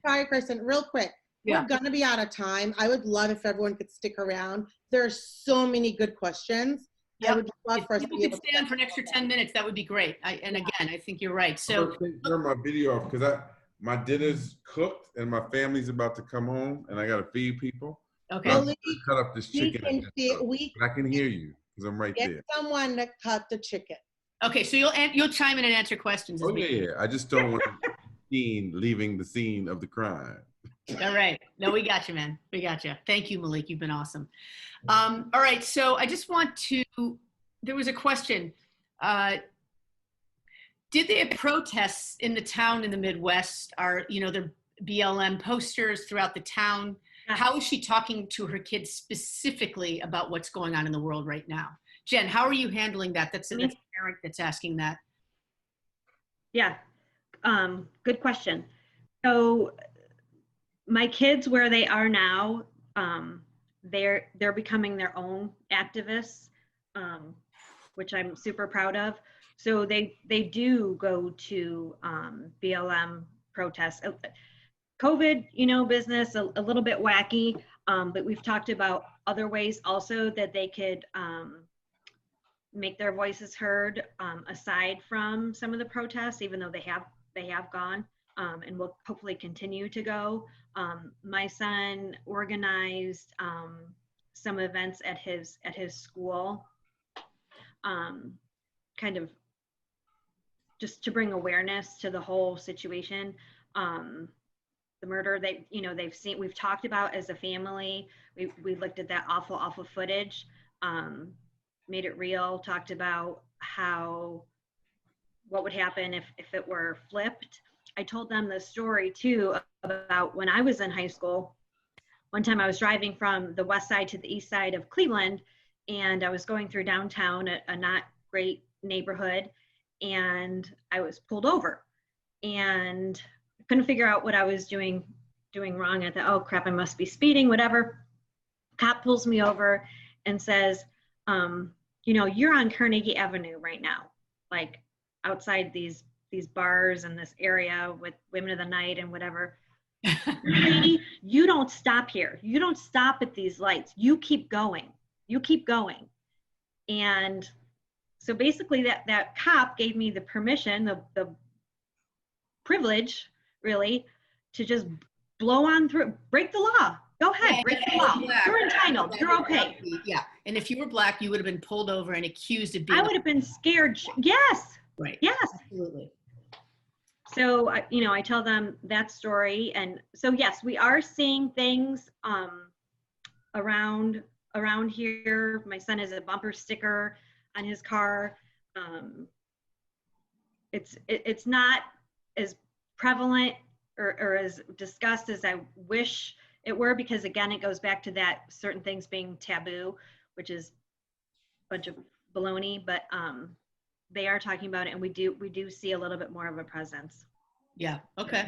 Sorry, Kristen, real quick. Yeah. We're gonna be out of time. I would love if everyone could stick around. There are so many good questions. Yep. I would love for us to people be could able to stay on for an extra 10 minutes, that would be great. And again, I think you're right. So turn my video off because my dinner's cooked and my family's about to come home and I gotta feed people. okay. I'm gonna cut up this we chicken. can I can hear you because I'm right get there. someone to cut the chicken. Okay, so you'll chime in and answer questions. Oh yeah. I just don't want leaving the scene of the crime. All right. No, we got you, man. We got you. Thank you, Malik. You've been awesome. All right. So I just want to, there was a question. Did they have protests in the town in the Midwest? Are, the BLM posters throughout the town? How is she talking to her kids specifically about what's going on in the world right now? Jen, how are you handling that? That's a parent that's asking that. Yeah. Good question. So my kids, where they are now, they're becoming their own activists, which I'm super proud of. So they do go to BLM protests. COVID, business, a little bit wacky, but we've talked about other ways also that they could make their voices heard aside from some of the protests, even though they have gone and will hopefully continue to go. My son organized some events at his school, kind of just to bring awareness to the whole situation. The murder they've seen, we've talked about as a family. We looked at that awful footage, made it real, talked about what would happen if it were flipped. I told them the story too about when I was in high school. One time I was driving from the west side to the east side of Cleveland, and I was going through downtown, a not great neighborhood, and I was pulled over and couldn't figure out what I was doing wrong. I thought, oh crap, I must be speeding, whatever. Cop pulls me over and says, you're on Carnegie Avenue right now, like outside these bars in this area with women of the night and whatever. You don't stop here. You don't stop at these lights. You keep going. And so basically that cop gave me the permission, the privilege really, to just blow on through, break the law. Go ahead, break the law. You're entitled. You're okay. Yeah. And if you were Black, you would have been pulled over and accused of being. I would have been scared. Yes. Right. Yes. Absolutely. So, I tell them that story. And so, yes, we are seeing things around here. My son has a bumper sticker on his car. It's not as prevalent or as discussed as I wish it were, because again, it goes back to that certain things being taboo, which is a bunch of baloney, but they are talking about it, and we do see a little bit more of a presence. Yeah. Okay.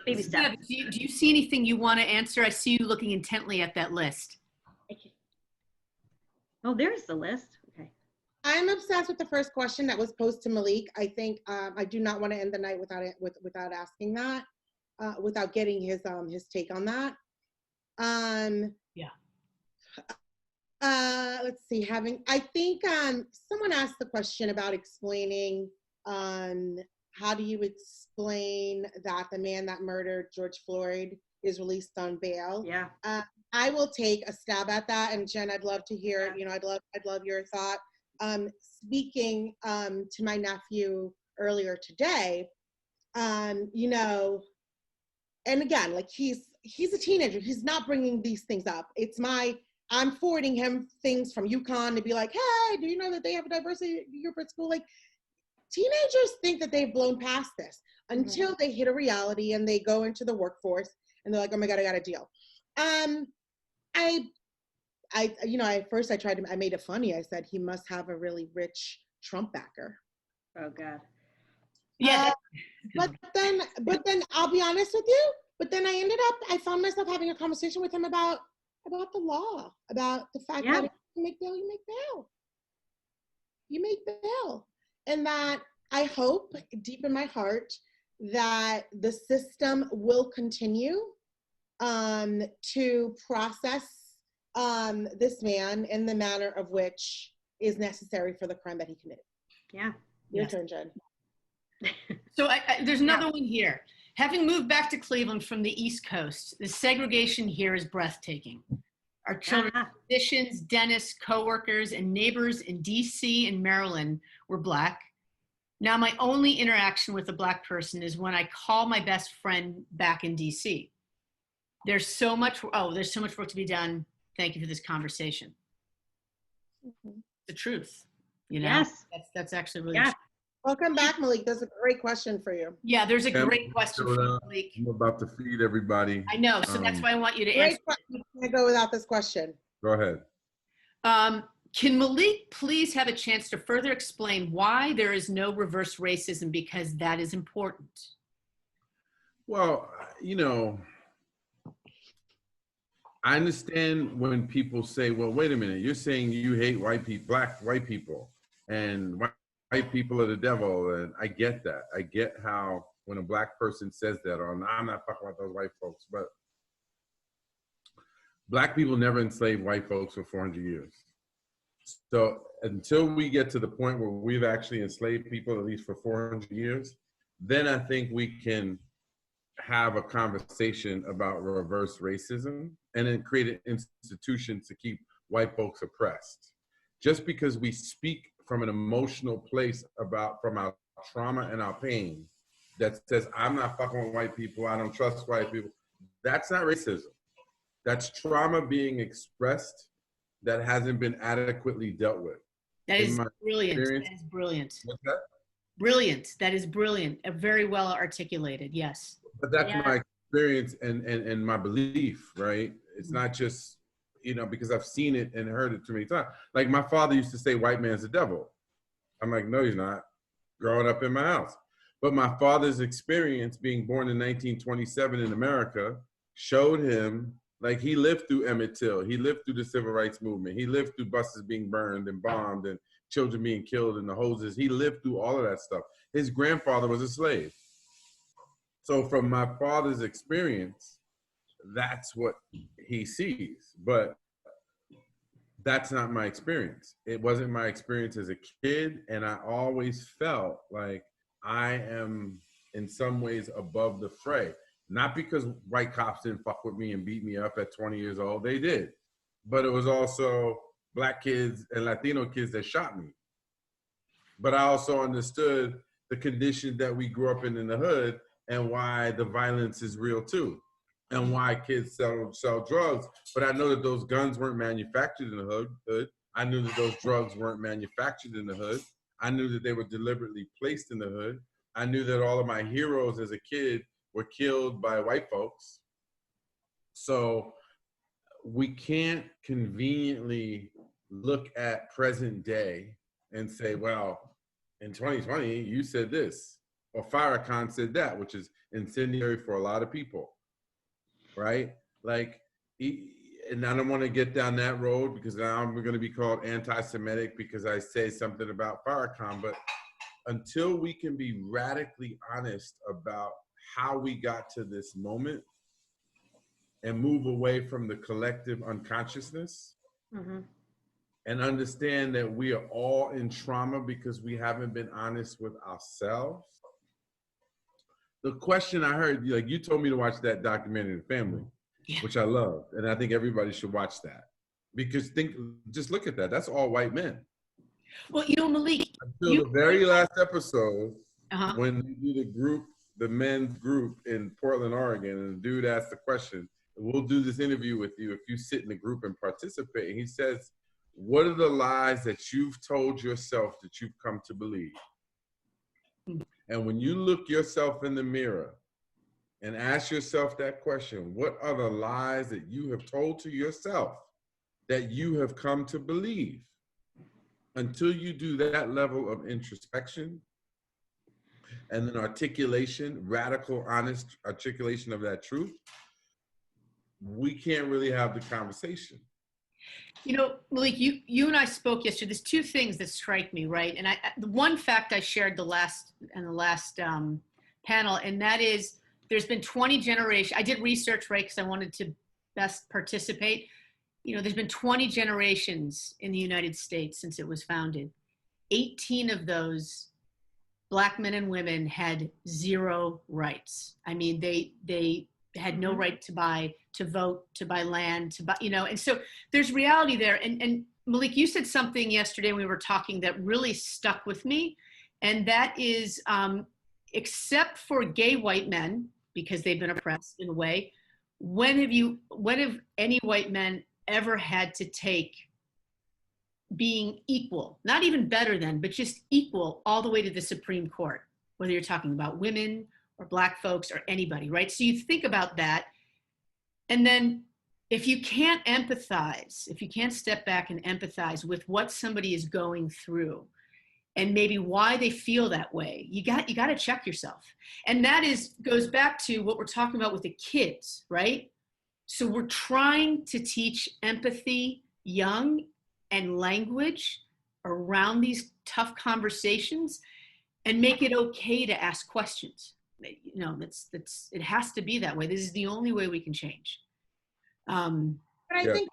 Baby Steph, steps. do you see anything you want to answer? I see you looking intently at that list. Oh, there's the list. Okay. I'm obsessed with the first question that was posed to Malik. I think I do not want to end the night without it, without asking that, without getting his take on that. Yeah. Let's see. I think someone asked the question about explaining how do you explain that the man that murdered George Floyd is released on bail? Yeah. I will take a stab at that, and Jen, I'd love to hear it. You know, I'd love your thought. Speaking to my nephew earlier today, you know, and again, like he's a teenager. He's not bringing these things up. I'm forwarding him things from UConn to be like, hey, do you know that they have a diversity group at school? Like, teenagers think that they've blown past this until they hit a reality and they go into the workforce and they're like, oh my God, I got a deal. I made it funny. I said, he must have a really rich Trump backer. Oh God. Yeah. But then I'll be honest with you, but then I found myself having a conversation with him about the law, about the fact that if you make bail, you make bail. You make bail. And that I hope deep in my heart that the system will continue to process this man in the manner of which is necessary for the crime that he committed. Yeah. Your turn, Jen. So there's another one here. Having moved back to Cleveland from the East Coast, the segregation here is breathtaking. Our children's physicians, dentists, coworkers, and neighbors in DC and Maryland were Black. Now my only interaction with a Black person is when I call my best friend back in DC. There's so much work to be done. Thank you for this conversation. The truth, you know. Yes. That's actually really true. Welcome back, Malik. That's a great question for you. Yeah, there's a great question for you, Malik. I'm about to feed everybody. I know, so that's why I want you to Great answer. question. I go without this question. Go ahead. Can Malik please have a chance to further explain why there is no reverse racism, because that is important? Well, you know, I understand when people say, well, wait a minute, you're saying you hate Black white people, and white people are the devil. And I get that. I get how when a Black person says that, or I'm not fucking with those white folks, but Black people never enslaved white folks for 400 years. So until we get to the point where we've actually enslaved people, at least for 400 years, then I think we can have a conversation about reverse racism and then create an institution to keep white folks oppressed. Just because we speak from an emotional place from our trauma and our pain that says, I'm not fucking with white people, I don't trust white people, that's not racism. That's trauma being expressed that hasn't been adequately dealt with. That is brilliant. That is brilliant. What's that? Brilliant. That is brilliant. Very well articulated. Yes. But that's my experience and my belief, right? It's not just, you know, because I've seen it and heard it too many times. Like my father used to say, white man's the devil. I'm like, no, he's not. Growing up in my house. But my father's experience being born in 1927 in America showed him, like he lived through Emmett Till. He lived through the civil rights movement. He lived through buses being burned and bombed and children being killed in the hoses. He lived through all of that stuff. His grandfather was a slave. So from my father's experience, that's what he sees. But that's not my experience. It wasn't my experience as a kid. And I always felt like I am in some ways above the fray. Not because white cops didn't fuck with me and beat me up at 20 years old. They did. But it was also Black kids and Latino kids that shot me. But I also understood the condition that we grew up in the hood and why the violence is real too. And why kids sell drugs. But I know that those guns weren't manufactured in the hood. I knew that those drugs weren't manufactured in the hood. I knew that they were deliberately placed in the hood. I knew that all of my heroes as a kid were killed by white folks. So we can't conveniently look at present day and say, well, in 2020, you said this, or Farrakhan said that, which is incendiary for a lot of people, right? Like, and I don't want to get down that road because now I'm going to be called anti-Semitic because I say something about Farrakhan, but until we can be radically honest about how we got to this moment and move away from the collective unconsciousness and understand that we are all in trauma because we haven't been honest with ourselves. The question I heard, like you told me to watch that documentary, The Family, which I love. And I think everybody should watch that because just look at that. That's all white men. Well, you know, Malik. Until the very last episode, when you do the men's group in Portland, Oregon, and the dude asked the question, we'll do this interview with you if you sit in the group and participate. And he says, what are the lies that you've told yourself that you've come to believe? And when you look yourself in the mirror and ask yourself that question, what are the lies that you have told to yourself that you have come to believe? Until you do that level of introspection and then articulation, radical, honest articulation of that truth, we can't really have the conversation. You know, Malik, you and I spoke yesterday. There's two things that strike me, right? And the one fact I shared the last panel, and that is there's been 20 generations. I did research, right, because I wanted to best participate. You know, there's been 20 generations in the United States since it was founded. 18 of those Black men and women had zero rights. I mean, they had no right to buy, to vote, to buy land, to buy, you know, and so there's reality there. And Malik, you said something yesterday when we were talking that really stuck with me. And that is, except for gay white men, because they've been oppressed in a way, when have any white men ever had to take being equal, not even better than, but just equal all the way to the Supreme Court, whether you're talking about women or Black folks or anybody, right? So you think about that. And then if you can't empathize, if you can't step back and empathize with what somebody is going through and maybe why they feel that way, you got to check yourself. And that goes back to what we're talking about with the kids, right? So we're trying to teach empathy young and language around these tough conversations and make it okay to ask questions. You know, it has to be that way. This is the only way we can change. But I think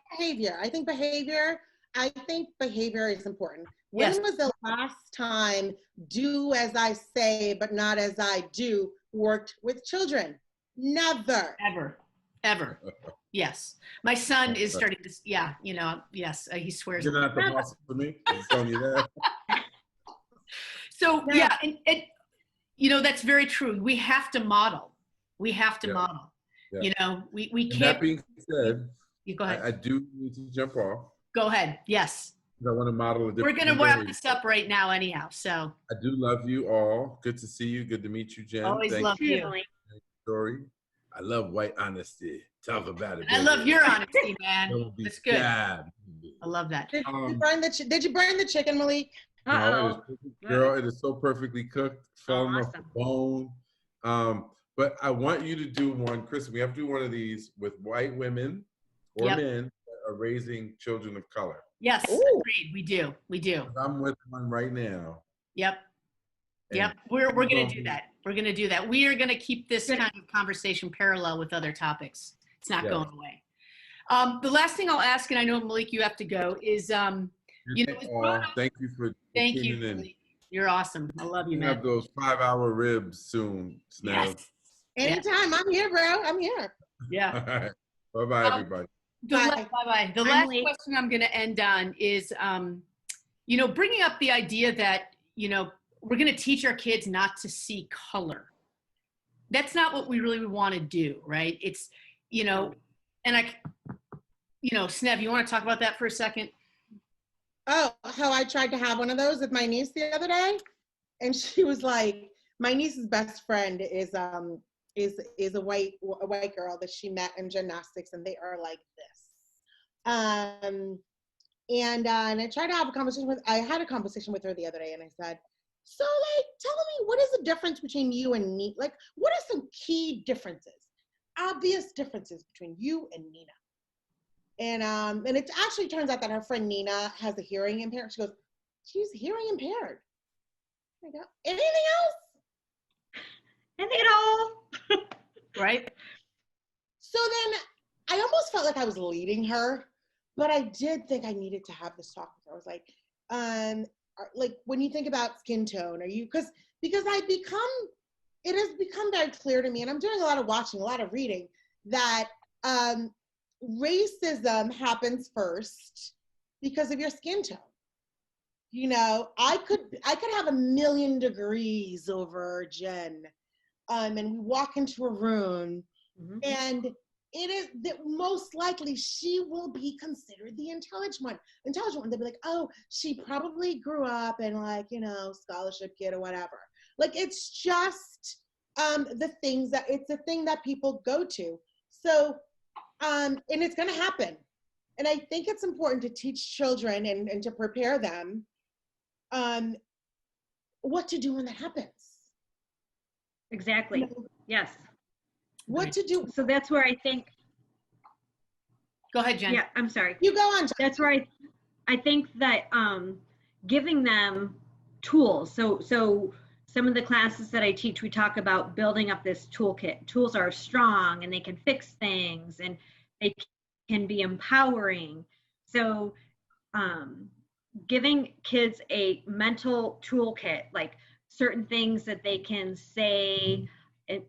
behavior is important. When was the last time do as I say, but not as I do worked with children? Never. Ever. Yes. My son is starting to, yes, he swears. You're not the boss for me. I'm telling you that. So, and you know, that's very true. We have to model. Model. Yeah. You know, we can't. That being said, you go ahead. I do need to jump off. Go ahead. Yes. I want to model a different. We're going to wrap this up right now anyhow, so. I do love you all. Good to see you. Good to meet you, Jen. Always love you. Story. I love white honesty. Talk about it. I love your honesty, man. That's good. I love that. Did you burn the chicken, Malik? No, girl, it is so perfectly cooked, falling off the bone. But I want you to do one, Chris. We have to do one of these with white women or men that are raising children of color. Yes, agreed. We do. I'm with one right now. Yep. We're going to do that. We're going to do that. We are going to keep this kind of conversation parallel with other topics. It's not going away. The last thing I'll ask, and I know, Malik, you have to go, is, thank you for tuning in. Malik. You're awesome. I love you, man. Have those 5-hour ribs soon, Snell. Yes. Anytime. I'm here, bro. I'm here. Yeah. All right. Bye-bye, everybody. Bye-bye. The last question I'm going to end on is, bringing up the idea that, we're going to teach our kids not to see color. That's not what we really want to do, right? It's, and Snev, you want to talk about that for a second? Oh, how I tried to have one of those with my niece the other day. And she was like, my niece's best friend is is a white girl that she met in gymnastics, and they are like this. And I tried to have a conversation I had a conversation with her the other day, and I said, so like, tell me, what is the difference between you and Nina? Like, what are some key differences, obvious differences between you and Nina? And it actually turns out that her friend Nina has a hearing impairment. She goes, she's hearing impaired. I go, anything else? Anything at all? Right? So then I almost felt like I was leading her, but I did think I needed to have this talk with her. I was like, when you think about skin tone, because it has become very clear to me, and I'm doing a lot of watching, a lot of reading, that racism happens first because of your skin tone. You know, I could have 1,000,000 degrees over Jen, and we walk into a room, and it is that most likely she will be considered the intelligent one. They'll be like, oh, she probably grew up in, like, you know, scholarship kid or whatever. Like, it's just it's a thing that people go to. So, and it's going to happen. And I think it's important to teach children and to prepare them what to do when that happens. Exactly. You know, Yes. what to do. So that's where I think, Go ahead, Jen. yeah, I'm sorry. You go on. That's where I think that giving them tools. So some of the classes that I teach, we talk about building up this toolkit. Tools are strong and they can fix things and they can be empowering. So giving kids a mental toolkit, like certain things that they can say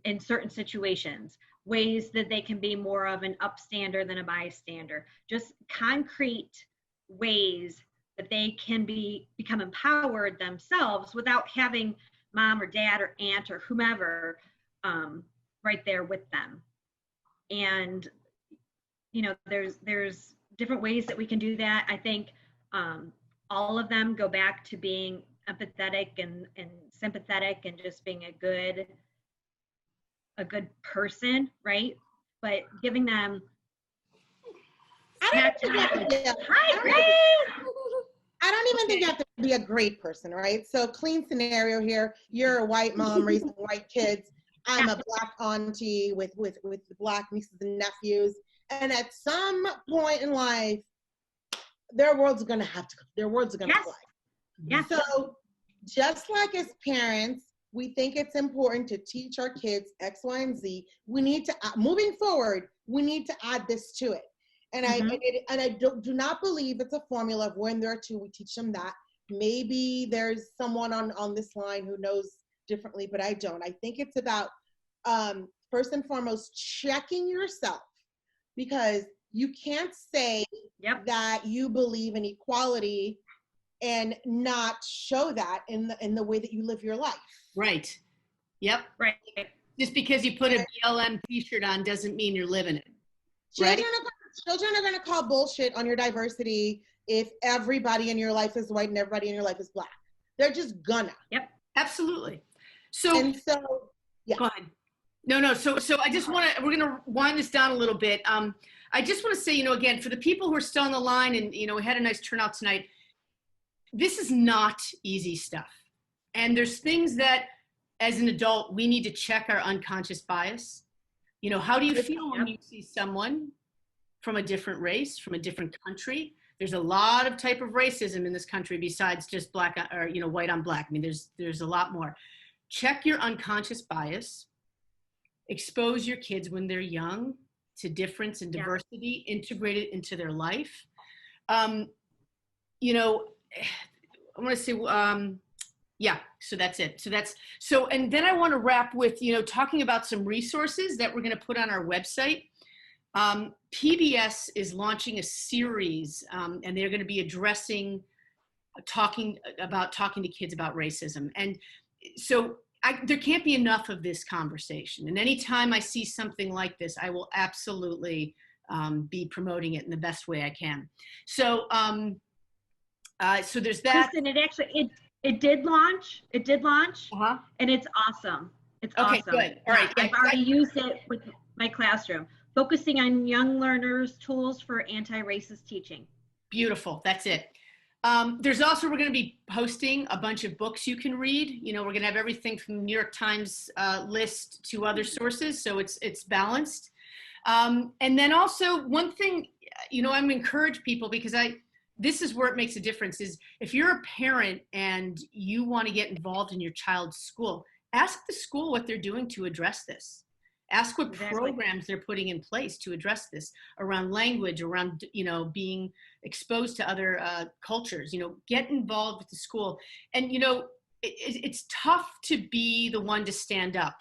in certain situations, ways that they can be more of an upstander than a bystander, just concrete ways that they can become empowered themselves without having mom or dad or aunt or whomever right there with them. And you know, there's different ways that we can do that. I think all of them go back to being empathetic and sympathetic and just being a good person, right? But giving them I don't even think you have to be a great person, right? So clean scenario here. You're a white mom raising white kids. I'm a black auntie with black nieces and nephews. And at some point in life, their worlds are going to collide. Yeah. So just like as parents, we think it's important to teach our kids X, Y, and Z. We need to, moving forward, we need to add this to it. And I do not believe it's a formula of when they're two, we teach them that. Maybe there's someone on this line who knows differently, but I don't. I think it's about, first and foremost, checking yourself, because you can't say that you believe in equality and not show that in the way that you live your life. Right. Yep. Right. Just because you put a BLM t-shirt on doesn't mean you're living it. Children are going to call bullshit on your diversity if everybody in your life is white and everybody in your life is black. They're just gonna. Yep. Absolutely. So yeah. Go ahead. No. So I just want to, we're going to wind this down a little bit. I just want to say, you know, again, for the people who are still on the line, and, you know, we had a nice turnout tonight, this is not easy stuff. And there's things that, as an adult, we need to check our unconscious bias. You know, how do you feel when you see someone from a different race, from a different country? There's a lot of type of racism in this country besides just black or, you know, white on black. I mean, there's a lot more. Check your unconscious bias. Expose your kids when they're young to difference and diversity, integrate it into their life. You know, I want to say, so that's it. And then I want to wrap with, you know, talking about some resources that we're going to put on our website. PBS is launching a series, and they're going to be addressing, talking to kids about racism. And so there can't be enough of this conversation. And anytime I see something like this, I will absolutely be promoting it in the best way I can. So, so there's that. Kristen, it did launch, and it's awesome. It's Okay, awesome. good. All right. I've already used it with my classroom, focusing on young learners' tools for anti-racist teaching. Beautiful. That's it. There's also, we're going to be posting a bunch of books you can read. You know, we're going to have everything from the New York Times list to other sources, so it's balanced. And then also one thing, you know, I'm encourage people because this is where it makes a difference is if you're a parent and you want to get involved in your child's school, ask the school what they're doing to address this. Ask what Exactly. programs they're putting in place to address this around language, around, you know, being exposed to other cultures, you know, get involved with the school. And, you know, it's tough to be the one to stand up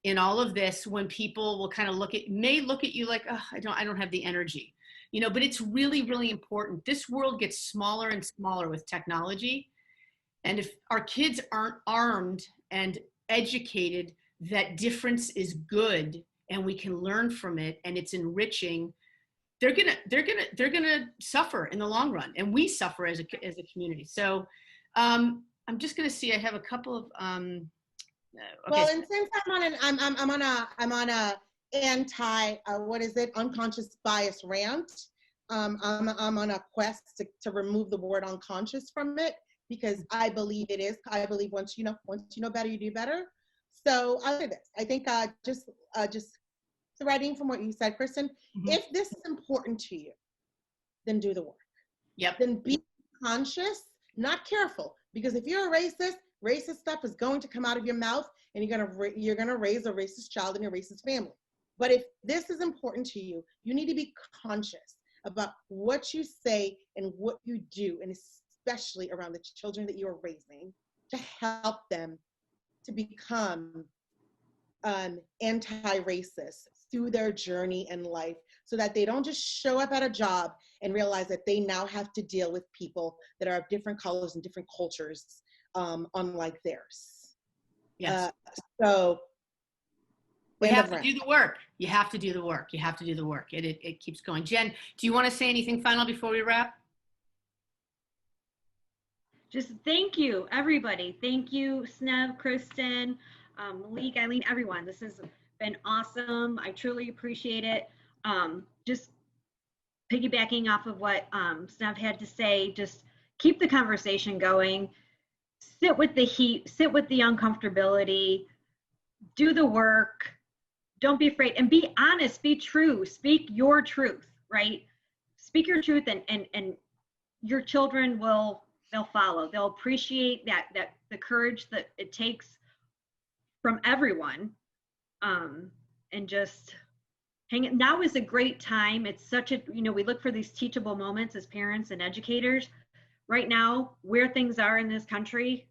in all of this when people will kind of may look at you like, oh, I don't have the energy, you know, but it's really, really important. This world gets smaller and smaller with technology. And if our kids aren't armed and educated that difference is good and we can learn from it and it's enriching, they're gonna suffer in the long run, and we suffer as a community. So I'm just gonna see. I have a couple of okay. Well, and since I'm on a anti unconscious bias rant. I'm on a quest to remove the word unconscious from it because I believe it is. I believe once you know better, you do better. So I'll say this. I think just threading from what you said, Kristen, if this is important to you, then do the work. Yep. Then be conscious, not careful. Because if you're a racist stuff is going to come out of your mouth, and you're gonna raise a racist child in your racist family. But if this is important to you, you need to be conscious about what you say and what you do, and especially around the children that you are raising, to help them to become anti-racist through their journey in life, so that they don't just show up at a job and realize that they now have to deal with people that are of different colors and different cultures, unlike theirs. Yes. So we have to do the work. You have to do the work. You have to do the work. It keeps going. Jen, do you want to say anything final before we wrap? Just thank you, everybody. Thank you, Snev, Kristen, Malik, Eileen, everyone. This has been awesome. I truly appreciate it. Just piggybacking off of what Snev had to say, just keep the conversation going. Sit with the heat, sit with the uncomfortability, do the work. Don't be afraid, and be honest, be true, speak your truth, right? Speak your truth, and your children they'll follow. They'll appreciate that the courage that it takes from everyone, and just hang it. Now is a great time. It's such a, we look for these teachable moments as parents and educators. Right now, where things are in this country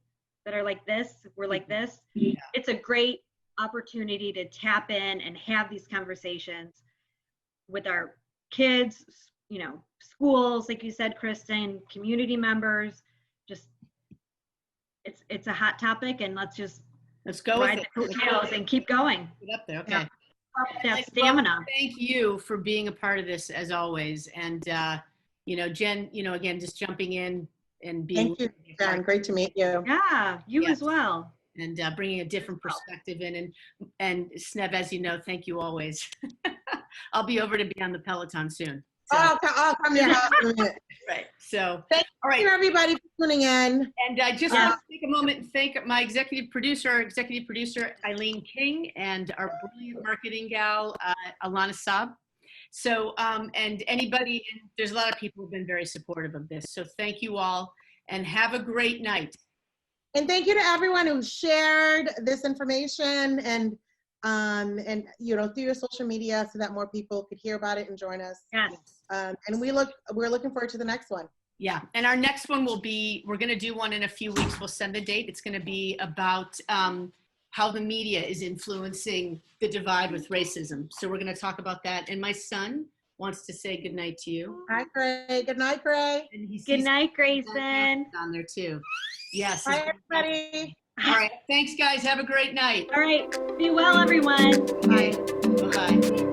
that are like this, we're like this. Yeah. It's a great opportunity to tap in and have these conversations with our kids, schools, like you said, Kristen, community members. Just it's a hot topic, and let's go ride the coattails and keep going. Get up there, okay. That stamina. Thank you for being a part of this as always, and Jen, again, just jumping in and being. Thank you, Jen. Great to meet you. Yeah, you as well. And bringing a different perspective in, and Snev, as you know, thank you always. I'll be over to be on the Peloton soon. So. I'll come to your house in a minute. Right. So, thank you, everybody, for tuning in. And I just want to take a moment and thank my executive producer, Eileen King, and our brilliant marketing gal, Alana Saab. So, and anybody, and there's a lot of people who've been very supportive of this. So thank you all, and have a great night. And thank you to everyone who shared this information and through your social media, so that more people could hear about it and join us. Yes. And we're looking forward to the next one. Yeah, and our next one will be, we're going to do one in a few weeks. We'll send the date. It's going to be about how the media is influencing the divide with racism. So we're going to talk about that. And my son wants to say good night to you. Hi, Gray. Good night, Gray. Good night, Grayson. On there too. Yes. Bye, everybody. All right. Thanks, guys. Have a great night. All right. Be well, everyone. Bye. Bye-bye.